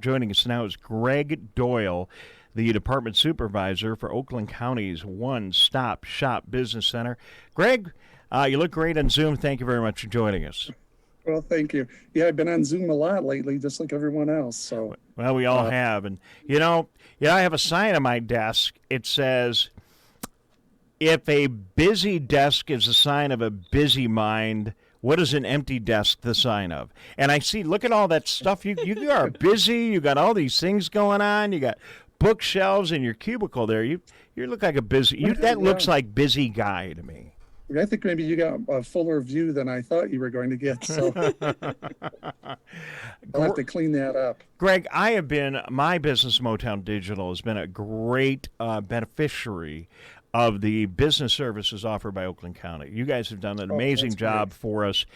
Joining us now is Greg Doyle, the Department Supervisor for Oakland County's One Stop Shop Business Center. Greg, you look great on Zoom. Thank you very much for joining us. Well, thank you. Yeah, I've been on Zoom a lot lately, just like everyone else. So, well, we all have. And, I have a sign on my desk. It says, if a busy desk is a sign of a busy mind, what is an empty desk the sign of? And I see, look at all that stuff. You are busy. You got all these things going on. You got bookshelves in your cubicle there. You look like a busy. That looks like busy guy to me. I think maybe you got a fuller view than I thought you were going to get. So I'll have to clean that up. Greg, my business, Motown Digital, has been a great beneficiary of the business services offered by Oakland County. You guys have done an amazing job for us.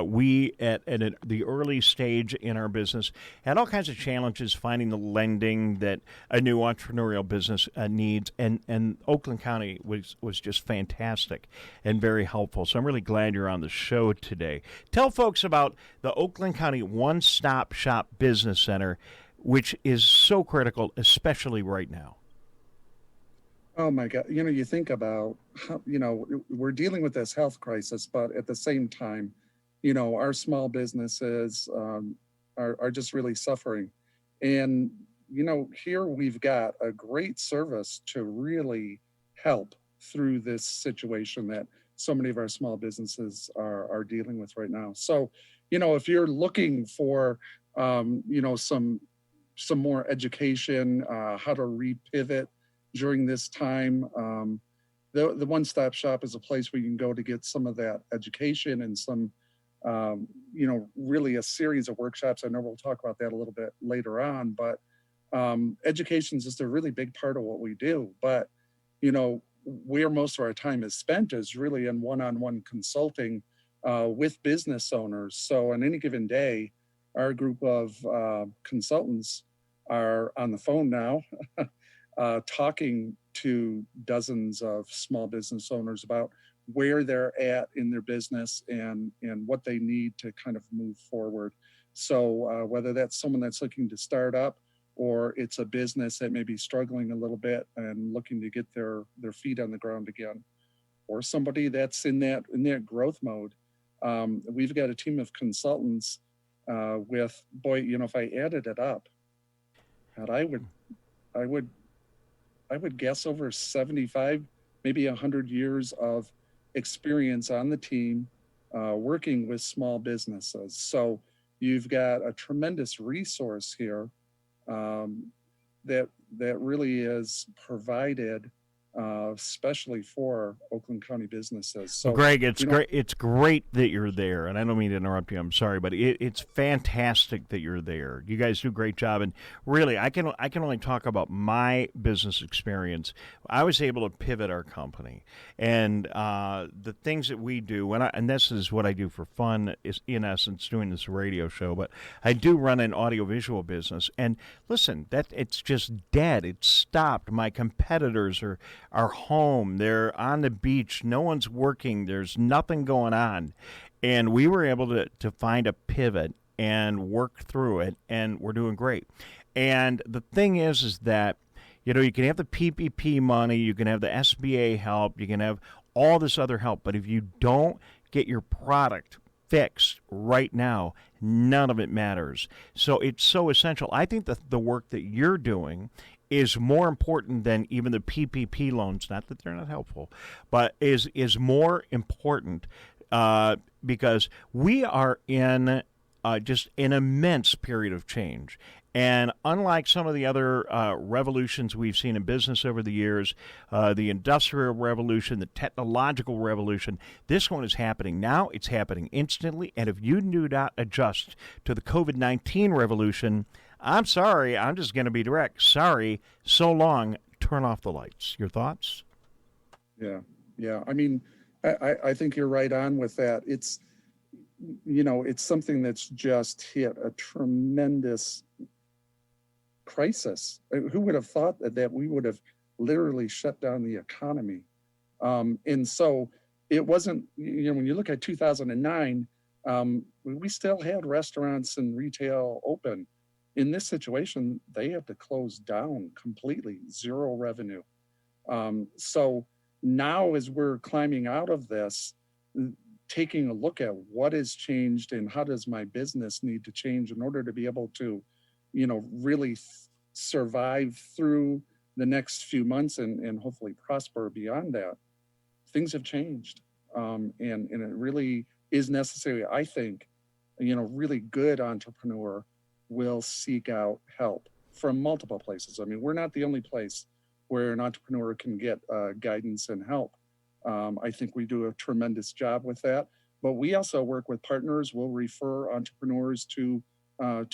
We, at the early stage in our business, had all kinds of challenges finding the lending that a new entrepreneurial business needs, and Oakland County was just fantastic and very helpful. So I'm really glad you're on the show today. Tell folks about the Oakland County One Stop Shop Business Center, which is so critical, especially right now. Oh my God. You think about how, we're dealing with this health crisis, but at the same time, our small businesses are just really suffering. And, here we've got a great service to really help through this situation that so many of our small businesses are dealing with right now. So, if you're looking for, some more education, how to repivot during this time, the one-stop shop is a place where you can go to get some of that education and some, really a series of workshops. I know we'll talk about that a little bit later on, but education is just a really big part of what we do. But, where most of our time is spent is really in one-on-one consulting with business owners. So on any given day, our group of consultants are on the phone now talking to dozens of small business owners about where they're at in their business and what they need to kind of move forward. So whether that's someone that's looking to start up, or it's a business that may be struggling a little bit and looking to get their feet on the ground again, or somebody that's in that growth mode. We've got a team of consultants with, if I added it up, and I would guess over 75, maybe 100 years of experience on the team working with small businesses. So you've got a tremendous resource here that really is provided especially for Oakland County businesses. So, Greg, it's great that you're there, and I don't mean to interrupt you. I'm sorry, but it's fantastic that you're there. You guys do a great job, and really, I can only talk about my business experience. I was able to pivot our company, and the things that we do, and this is what I do for fun, is in essence doing this radio show. But I do run an audiovisual business, and listen, that it's just dead. It's stopped. My competitors are home. They're on the beach. No one's working. There's nothing going on. And we were able to find a pivot and work through it, and we're doing great. And the thing is that, you can have the PPP money, you can have the SBA help, you can have all this other help, but if you don't get your product fixed right now, none of it matters. So it's so essential. I think the work that you're doing is more important than even the PPP loans. Not that they're not helpful, but is more important because we are in just an immense period of change. And unlike some of the other revolutions we've seen in business over the years, the industrial revolution, the technological revolution, this one is happening now. It's happening instantly. And if you do not adjust to the COVID-19 revolution, I'm sorry, I'm just going to be direct. Sorry, so long, turn off the lights. Your thoughts? Yeah. I mean, I think you're right on with that. It's, it's something that's just hit a tremendous crisis. Who would have thought that we would have literally shut down the economy? And so it wasn't, when you look at 2009, we still had restaurants and retail open. In this situation, they have to close down completely, zero revenue. So now, as we're climbing out of this, taking a look at what has changed and how does my business need to change in order to be able to, really survive through the next few months and hopefully prosper beyond that. Things have changed. And it really is necessary. I think, really good entrepreneur will seek out help from multiple places. I mean, we're not the only place where an entrepreneur can get guidance and help. I think we do a tremendous job with that, but we also work with partners. We'll refer entrepreneurs to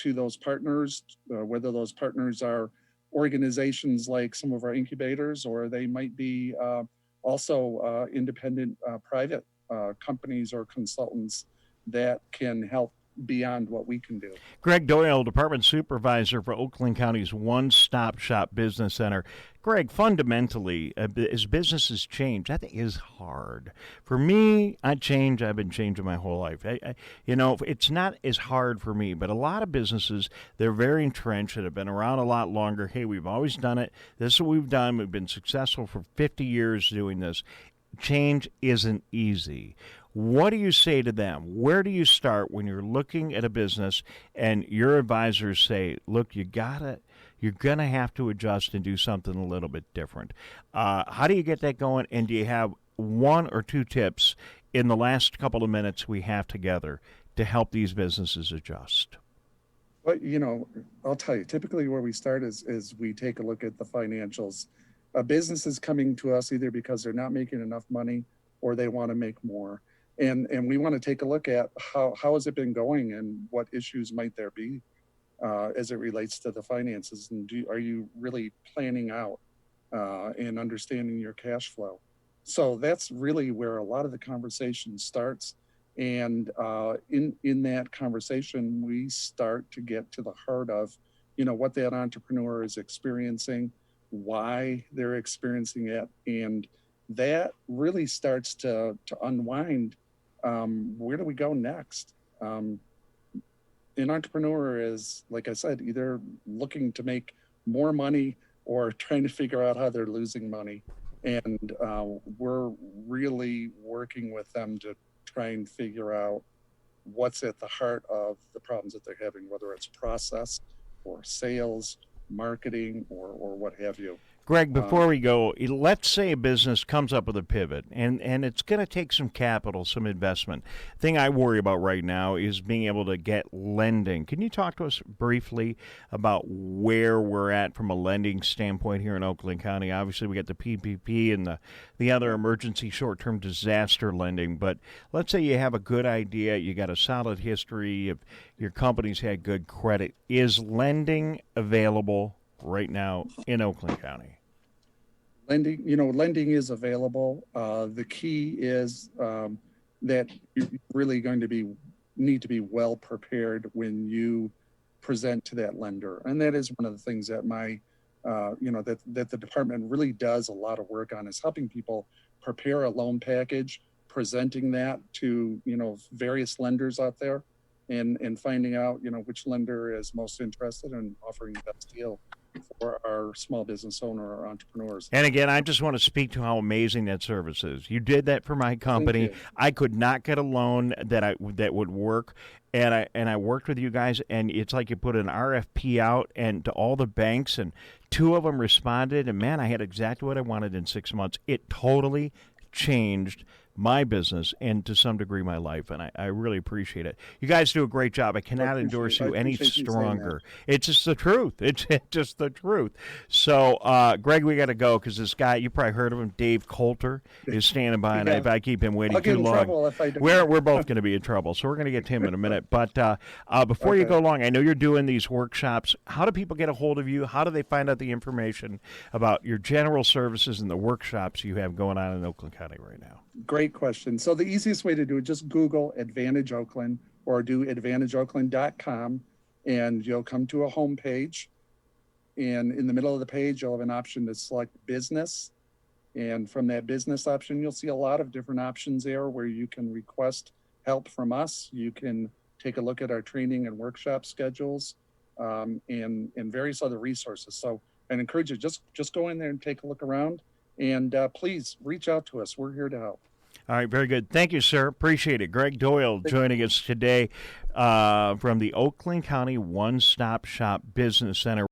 those partners, whether those partners are organizations like some of our incubators, or they might be also independent private companies or consultants that can help beyond what we can do. Greg Doyle, Department Supervisor for Oakland County's One Stop Shop Business Center. Greg, fundamentally, as businesses change, I think is hard. For me, I've been changing my whole life. It's not as hard for me, but a lot of businesses, they're very entrenched and have been around a lot longer. Hey, we've always done it. This is what we've done. We've been successful for 50 years doing this. Change isn't easy. What do you say to them? Where do you start when you're looking at a business and your advisors say, look, you're going to have to adjust and do something a little bit different? How do you get that going? And do you have one or two tips in the last couple of minutes we have together to help these businesses adjust? But, I'll tell you, typically where we start is we take a look at the financials. A business is coming to us either because they're not making enough money or they want to make more. And we want to take a look at how has it been going and what issues might there be as it relates to the finances. And are you really planning out and understanding your cash flow? So that's really where a lot of the conversation starts. And in that conversation, we start to get to the heart of, what that entrepreneur is experiencing, why they're experiencing it. And that really starts to unwind. Where do we go next? An entrepreneur is, like I said, either looking to make more money or trying to figure out how they're losing money. And we're really working with them to try and figure out what's at the heart of the problems that they're having, whether it's process or sales, marketing, or what have you. Greg, before we go, let's say a business comes up with a pivot, and it's going to take some capital, some investment. The thing I worry about right now is being able to get lending. Can you talk to us briefly about where we're at from a lending standpoint here in Oakland County? Obviously, we got the PPP and the other emergency short-term disaster lending, but let's say you have a good idea, you got a solid history, if your company's had good credit. Is lending available right now in Oakland County? Lending is available. The key is that you're really going to need to be well prepared when you present to that lender, and that is one of the things that that the department really does a lot of work on, is helping people prepare a loan package, presenting that to various lenders out there, and finding out which lender is most interested in offering the best deal for our small business owner or entrepreneurs. And again, I just want to speak to how amazing that service is. You did that for my company. I could not get a loan that would work, and I worked with you guys, and it's like you put an RFP out and to all the banks, and 2 of them responded, and man, I had exactly what I wanted in 6 months. It totally changed my business and to some degree my life, and I really appreciate it. You guys do a great job. I cannot endorse you any stronger. It's just the truth. It's just the truth. So, Greg, we got to go because this guy, you probably heard of him, Dave Coulter, is standing by, and if I keep him waiting too long, we're both going to be in trouble. So we're going to get to him in a minute. But before you go along, I know you're doing these workshops. How do people get a hold of you? How do they find out the information about your general services and the workshops you have going on in Oakland County right now? Great question. So the easiest way to do it, just Google Advantage Oakland or do advantageoakland.com, and you'll come to a home page. And in the middle of the page, you'll have an option to select business. And from that business option, you'll see a lot of different options there where you can request help from us. You can take a look at our training and workshop schedules. and various other resources. So I encourage you, just go in there and take a look around, and please reach out to us. We're here to help. All right, very good. Thank you, sir. Appreciate it. Greg Doyle joining us today from the Oakland County One Stop Shop Business Center.